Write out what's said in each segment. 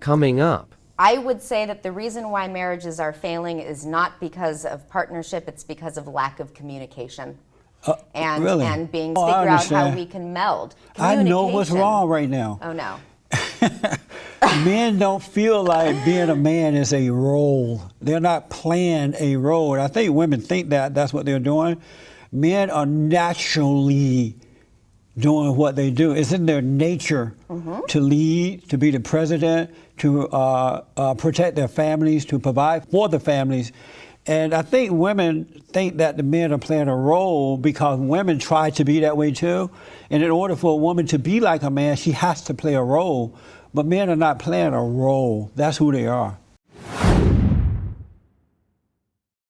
coming up. I would say that the reason why marriages are failing is not because of partnership, it's because of lack of communication. Really? And being Oh, I figure out how understand. we can meld. I know what's wrong right now. Oh no. Men don't feel like being a man is a role. They're not playing a role. And I think women think that that's what they're doing. Men are naturally doing what they do. It's in their nature to lead, to be the president, to protect their families, to provide for the families. And I think women think that the men are playing a role because women try to be that way too. And in order for a woman to be like a man, she has to play a role. But men are not playing a role. That's who they are.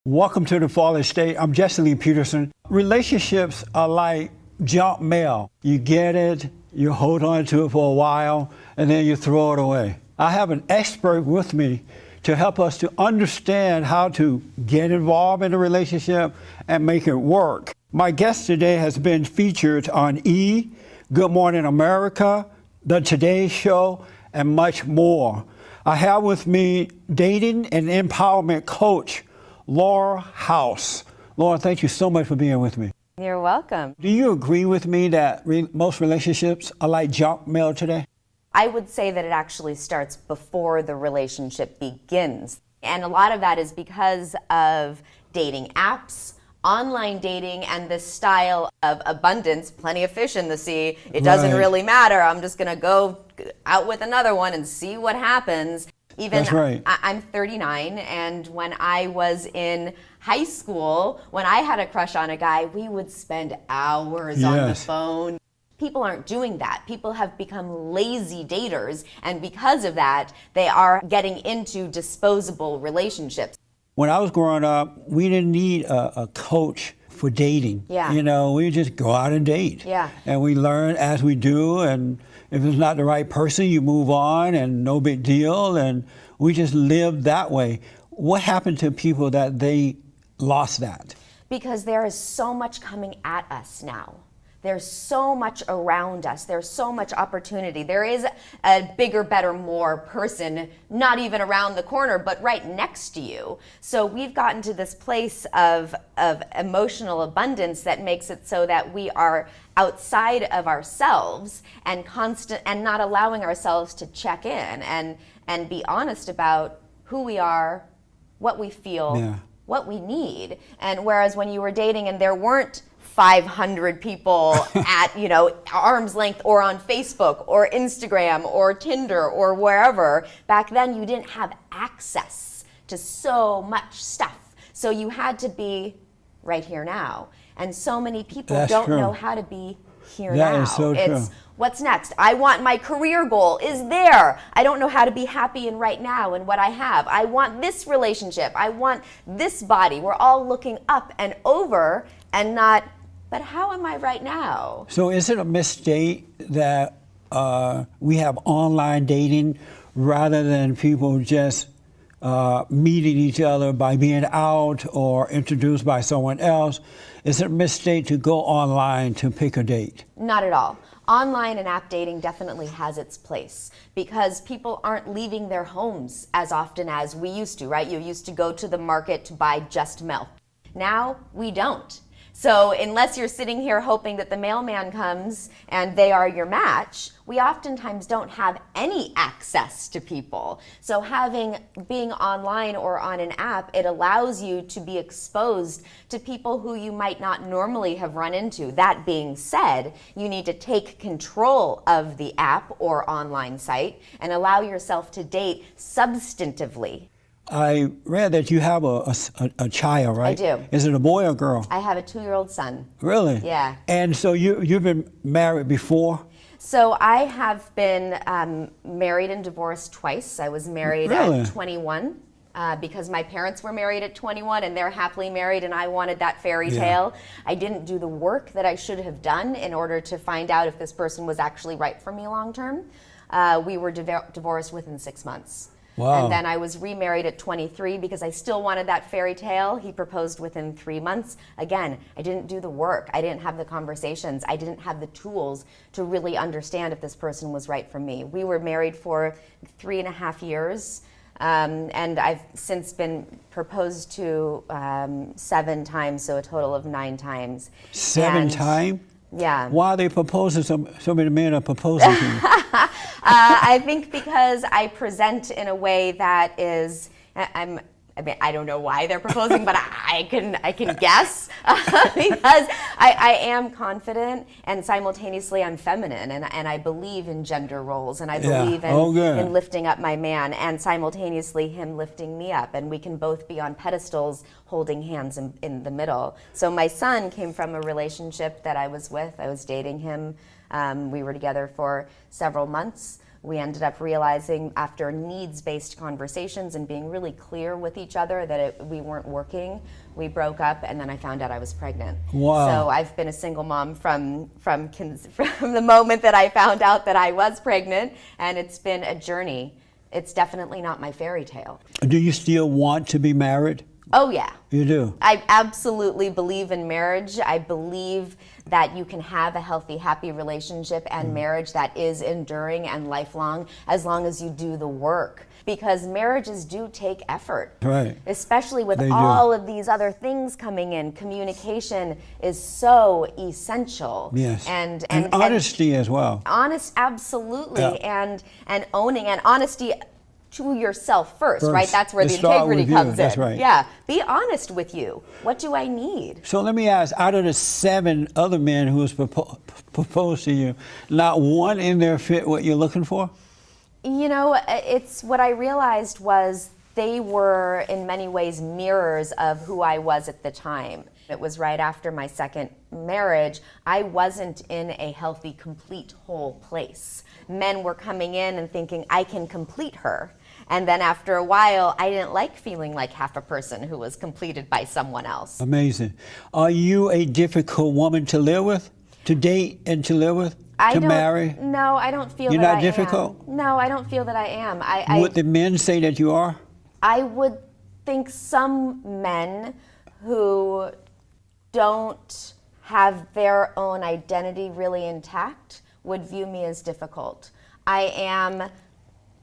Welcome to the Fallen State. I'm Jesse Lee Peterson. Relationships are like junk mail. You get it, you hold on to it for a while, and then you throw it away. I have an expert with me to help us to understand how to get involved in a relationship and make it work. My guest today has been featured on E!, Good Morning America, The Today Show, and much more. I have with me dating and empowerment coach, Laura House. Laura, thank you so much for being with me. You're welcome. Do you agree with me that most relationships are like junk mail today? I would say that it actually starts before the relationship begins. And a lot of that is because of dating apps, online dating, and this style of abundance, plenty of fish in the sea. It doesn't really matter. I'm just going to go out with another one and see what happens. Even That's right. I'm 39, and when I was in high school, when I had a crush on a guy, we would spend hours on the phone. People aren't doing that. People have become lazy daters, and because of that, they are getting into disposable relationships. When I was growing up, we didn't need a coach for dating. Yeah. You know, we just go out and date. Yeah. And we learn as we do, and if it's not the right person, you move on and no big deal, and we just live that way. What happened to people that they lost that? Because there is so much coming at us now. There's so much around us. There's so much opportunity. There is a bigger, better, more person, not even around the corner, but right next to you. So we've gotten to this place of emotional abundance that makes it so that we are outside of ourselves and not allowing ourselves to check in and be honest about who we are, what we feel, what we need. And whereas when you were dating and there weren't 500 people at, arm's length or on Facebook or Instagram or Tinder or wherever, back then you didn't have access to so much stuff. So you had to be right here now. And so many people don't know how to be here now. That is so true. It's what's next? I want my career goal is there. I don't know how to be happy in right now and what I have. I want this relationship. I want this body. We're all looking up and over and not, but how am I right now? So is it a mistake that we have online dating rather than people just meeting each other by being out or introduced by someone else? Is it a mistake to go online to pick a date? Not at all. Online and app dating definitely has its place because people aren't leaving their homes as often as we used to, right? You used to go to the market to buy just milk. Now we don't. So unless you're sitting here hoping that the mailman comes and they are your match, we oftentimes don't have any access to people. So being online or on an app, it allows you to be exposed to people who you might not normally have run into. That being said, you need to take control of the app or online site and allow yourself to date substantively. I read that you have a child, right? I do. Is it a boy or a girl? I have a 2-year-old son. Really? Yeah. And so you've been married before? So I have been married and divorced twice. I was married at 21 because my parents were married at 21 and they're happily married and I wanted that fairy tale. I didn't do the work that I should have done in order to find out if this person was actually right for me long term. We were divorced within 6 months. Wow. And then I was remarried at 23 because I still wanted that fairy tale. He proposed within 3 months. Again, I didn't do the work. I didn't have the conversations. I didn't have the tools to really understand if this person was right for me. We were married for 3.5 years. And I've since been proposed to 7 times, so a total of 9 times. 7 times? Yeah. Why are they proposing? So many men are proposing to you. I think because I present in a way that is, I don't know why they're proposing, but I can guess because I am confident and simultaneously I'm feminine and I believe in gender roles and I believe in lifting up my man and simultaneously him lifting me up, and we can both be on pedestals holding hands in the middle. So my son came from a relationship that I was with. I was dating him. We were together for several months. We ended up realizing after needs-based conversations and being really clear with each other that we weren't working. We broke up, and then I found out I was pregnant. Wow. So I've been a single mom from the moment that I found out that I was pregnant, and it's been a journey. It's definitely not my fairy tale. Do you still want to be married? Oh, yeah. You do? I absolutely believe in marriage. I believe that you can have a healthy, happy relationship and marriage that is enduring and lifelong as long as you do the work. Because marriages do take effort. Right. Especially with all of these other things coming in. Communication is so essential. Yes. And honesty as well. Honest, absolutely. Yeah. And owning and honesty to yourself first, right? That's where the It starts integrity with you. comes in. That's right. Yeah. Be honest with you. What do I need? So let me ask, out of the 7 other men who was proposed to you, not one in there fit what you're looking for? You know, it's what I realized was they were in many ways mirrors of who I was at the time. It was right after my second marriage. I wasn't in a healthy, complete, whole place. Men were coming in and thinking, I can complete her. And then after a while, I didn't like feeling like half a person who was completed by someone else. Amazing. Are you a difficult woman to live with, to date and to live with, to marry? No, I don't feel You're that not difficult? am. No, I don't feel that I am. Would the men say that you are? I would think some men who don't have their own identity really intact would view me as difficult. I am,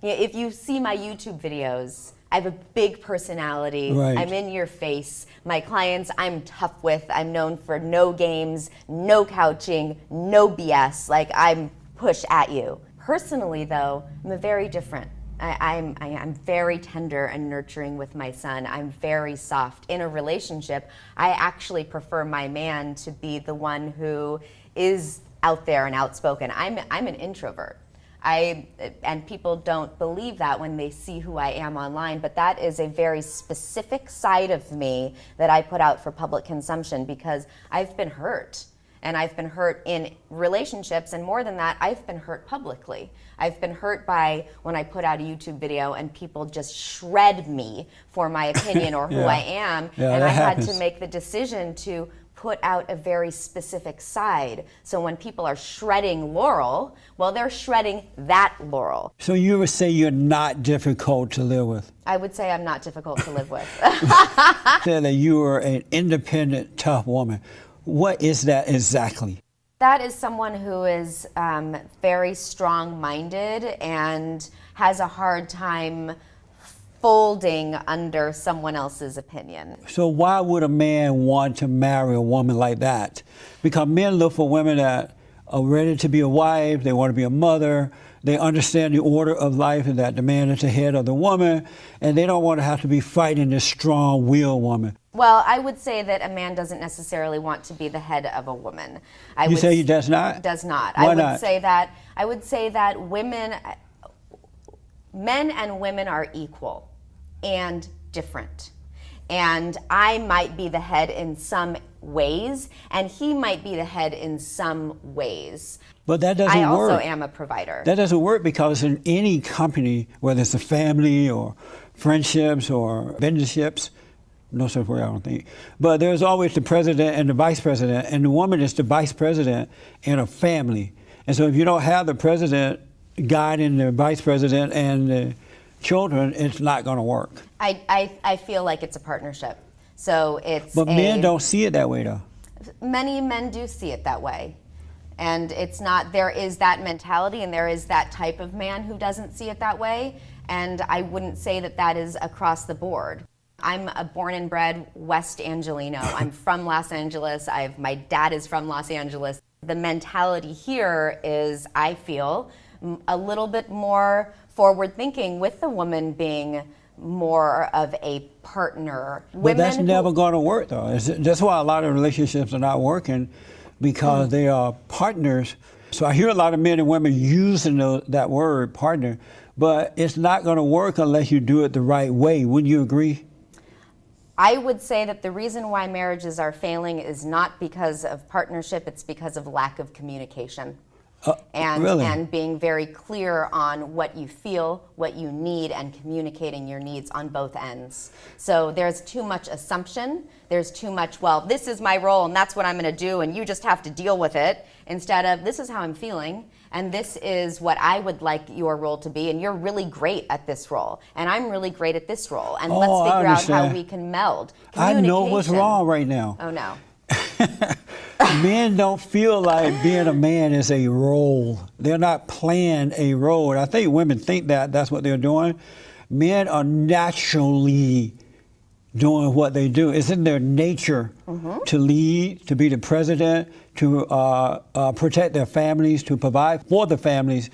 if you see my YouTube videos, I have a big personality. Right. I'm in your face. My clients, I'm tough with. I'm known for no games, no couching, no BS. Like, I'm push at you. Personally, though, I'm very different. I'm very tender and nurturing with my son. I'm very soft. In a relationship, I actually prefer my man to be the one who is out there and outspoken. I'm an introvert. And people don't believe that when they see who I am online, but that is a very specific side of me that I put out for public consumption because I've been hurt. And I've been hurt in relationships, and more than that, I've been hurt publicly. I've been hurt by when I put out a YouTube video and people just shred me for my opinion or who I am, and I had to make the decision to put out a very specific side. So when people are shredding Laurel, well, they're shredding that Laurel. So you would say you're not difficult to live with? I would say I'm not difficult to live with. Said that you are an independent, tough woman. What is that exactly? That is someone who is very strong-minded and has a hard time folding under someone else's opinion. So why would a man want to marry a woman like that? Because men look for women that are ready to be a wife, they want to be a mother, they understand the order of life and that the man is the head of the woman, and they don't want to have to be fighting this strong-willed woman. Well, I would say that a man doesn't necessarily want to be the head of a woman. You say he does not? Does not. Why I would not? say that men and women are equal and different. And I might be the head in some ways, and he might be the head in some ways. But that doesn't work. I also am a provider. That doesn't work because in any company, whether it's a family or friendships or businesships, no such word, I don't think. But there's always the president and the vice president, and the woman is the vice president in a family. And so if you don't have the president guiding the vice president and the children, it's not going to work. I feel like it's a partnership. So it's But men don't see it that way, though. Many men do see it that way. And it's not, there is that mentality and there is that type of man who doesn't see it that way. And I wouldn't say that that is across the board. I'm a born and bred West Angelino. I'm from Los Angeles. My dad is from Los Angeles. The mentality here is, I feel, a little bit more forward thinking, with the woman being more of a partner. But that's never going to work, though. That's why a lot of relationships are not working, because they are partners. So I hear a lot of men and women using that word, partner, but it's not going to work unless you do it the right way. Wouldn't you agree? I would say that the reason why marriages are failing is not because of partnership, it's because of lack of communication. Really? And being very clear on what you feel, what you need, and communicating your needs on both ends. So there's too much assumption. There's too much, well, this is my role and that's what I'm going to do and you just have to deal with it, instead of, this is how I'm feeling and this is what I would like your role to be, and you're really great at this role and I'm really great at this role, and let's figure out how we can meld. I know what's wrong right now. Oh no. Men don't feel like being a man is a role. They're not playing a role. And I think women think that that's what they're doing. Men are naturally doing what they do. It's in their nature to lead, to be the president, to protect their families, to provide for the families.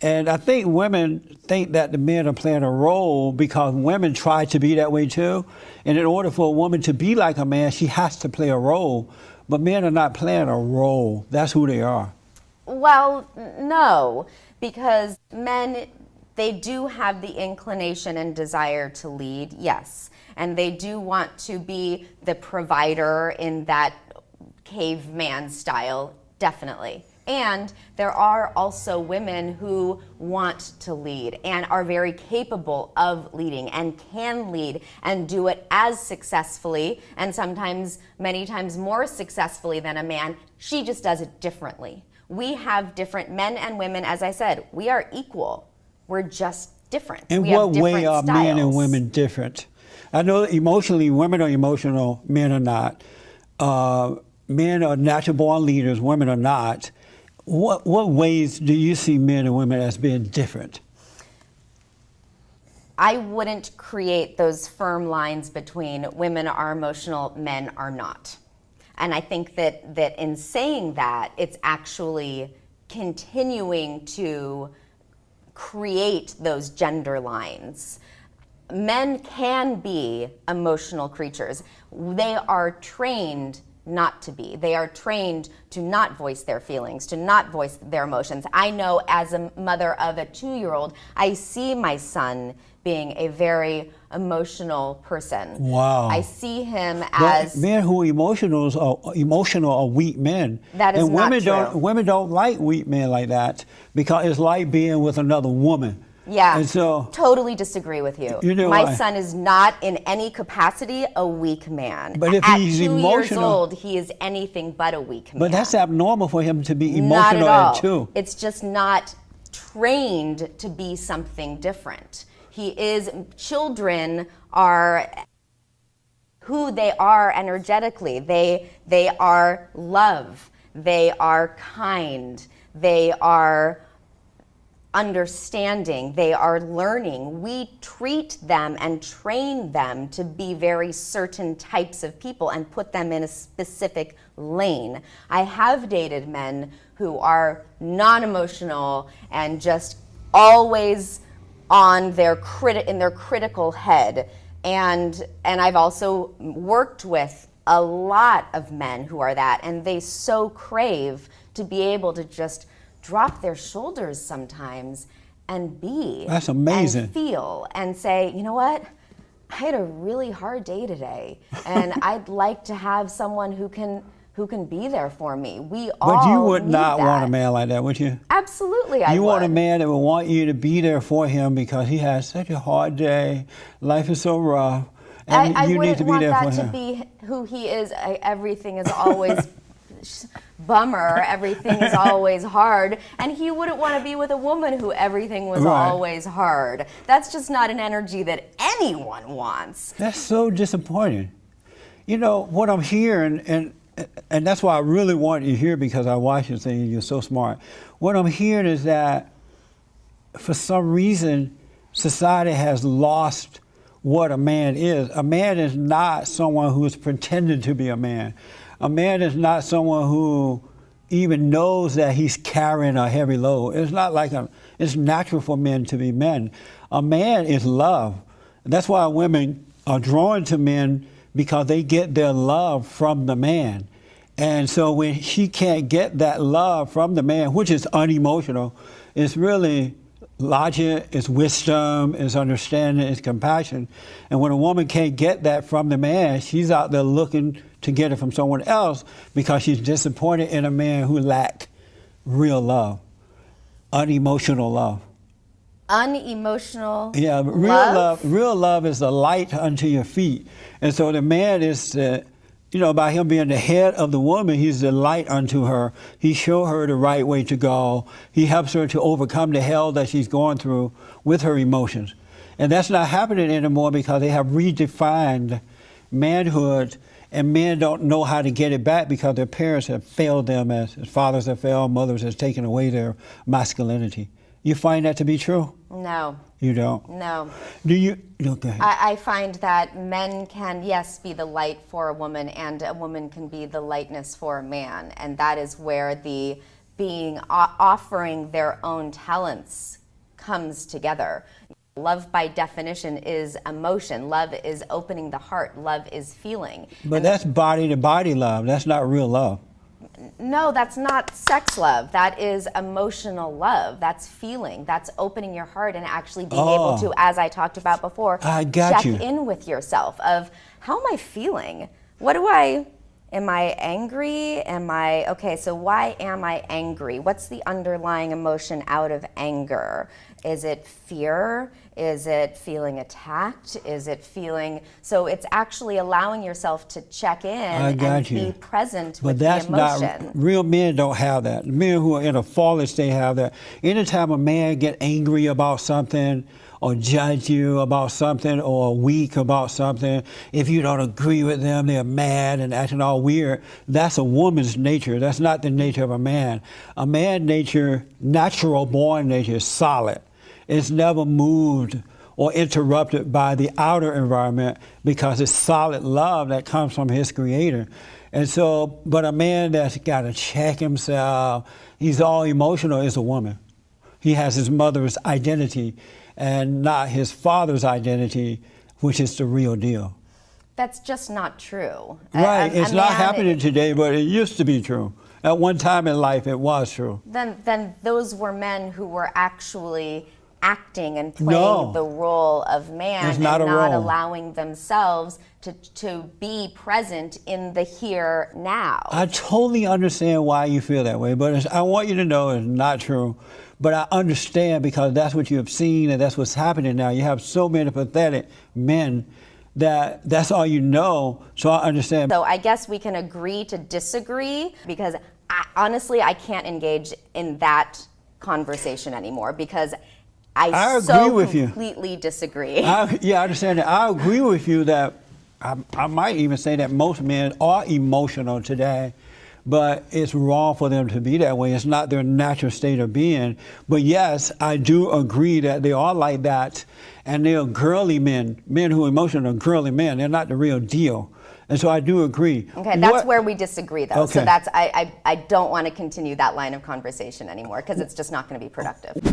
And I think women think that the men are playing a role because women try to be that way too. And in order for a woman to be like a man, she has to play a role. But men are not playing a role. That's who they are. Well, no, because men, they do have the inclination and desire to lead, yes. And they do want to be the provider in that caveman style, definitely. And there are also women who want to lead and are very capable of leading and can lead and do it as successfully, and sometimes, many times more successfully than a man. She just does it differently. We have different men and women, as I said, we are equal. We're just different. In we what have different way are styles. men and women different? I know that emotionally, women are emotional, men are not. Men are natural born leaders, women are not. What ways do you see men and women as being different? I wouldn't create those firm lines between women are emotional, men are not. And I think that in saying that, it's actually continuing to create those gender lines. Men can be emotional creatures. They are trained not to be. They are trained to not voice their feelings, to not voice their emotions. I know as a mother of a 2-year-old, I see my son being a very emotional person. Wow. I see him as... Men who are emotional are weak men. That is and not women true. Women don't like weak men like that because it's like being with another woman. Yeah, and so, totally disagree with you. You know my why? son is not in any capacity a weak man. But if at he's 2 years emotional, old, he is anything but a weak man. But that's abnormal for him to be Not emotional at all. at 2. It's just not trained to be something different. Children are who they are energetically. They are love. They are kind. They are understanding. They are learning. We treat them and train them to be very certain types of people and put them in a specific lane. I have dated men who are non-emotional and just always on in their critical head. And I've also worked with a lot of men who are that, and they so crave to be able to just drop their shoulders sometimes and be. That's amazing. And feel and say, you know what? I had a really hard day today, and I'd like to have someone who can be there for me. But you would not want a man like that, would you? Absolutely, I would. You want a man that would want you to be there for him because he has such a hard day, life is so rough, and I you need to be there for him. wouldn't want that to be who he is. Everything is always bummer, everything is always hard, and he wouldn't want to be with a woman who everything was always hard. That's just not an energy that anyone wants. That's so disappointing. You know, what I'm hearing, and that's why I really want you here, because I watch you saying you're so smart. What I'm hearing is that for some reason, society has lost what a man is. A man is not someone who is pretending to be a man. A man is not someone who even knows that he's carrying a heavy load. It's not like it's natural for men to be men. A man is love. That's why women are drawn to men, because they get their love from the man. And so when she can't get that love from the man, which is unemotional, it's really logic, it's wisdom, it's understanding, it's compassion. And when a woman can't get that from the man, she's out there looking to get it from someone else, because she's disappointed in a man who lacks real love, unemotional love. Unemotional Yeah, real love is the light unto your feet. And so the man is, by him being the head of the woman, he's the light unto her. He shows her the right way to go. He helps her to overcome the hell that she's going through with her emotions. And that's not happening anymore, because they have redefined manhood, and men don't know how to get it back because their parents have failed them, as fathers have failed, mothers have taken away their masculinity. You find that to be true? No. You don't? No. Do you? No, go ahead. I find that men can, yes, be the light for a woman, and a woman can be the lightness for a man. And that is where the offering their own talents comes together. Love, by definition, is emotion. Love is opening the heart. Love is feeling. But that's body-to-body love. That's not real love. No, that's not sex love. That is emotional love. That's feeling. That's opening your heart and actually being able to, as I talked about before, check in with yourself of, how am I feeling? Am I angry? So why am I angry? What's the underlying emotion out of anger? Is it fear? Is it feeling attacked? So it's actually allowing yourself to check in and be present with the emotion. But that's not, real men don't have that. Men who are in a fallen state have that. Anytime a man get angry about something, or judge you about something, or weak about something, if you don't agree with them, they're mad and acting all weird. That's a woman's nature. That's not the nature of a man. A man's nature, natural born nature, is solid. It's never moved or interrupted by the outer environment, because it's solid love that comes from his creator. And so, but a man that's got to check himself, he's all emotional, is a woman. He has his mother's identity and not his father's identity, which is the real deal. That's just not true. Right, it's not happening today, but it used to be true. At one time in life, it was true. Then those were men who were actually acting and playing the role of man, and not allowing themselves to be present in the here now. I totally understand why you feel that way, but I want you to know it's not true. But I understand, because that's what you have seen, and that's what's happening now. You have so many pathetic men that's all you know, so I understand. So I guess we can agree to disagree, because honestly, I can't engage in that conversation anymore, because I completely disagree. I understand that. I agree with you that I might even say that most men are emotional today, but it's wrong for them to be that way. It's not their natural state of being. But yes, I do agree that they are like that, and they are girly men. Men who are emotional are girly men. They're not the real deal. And so I do agree. Okay, that's where we disagree, though. Okay. So I don't want to continue that line of conversation anymore, because it's just not going to be productive.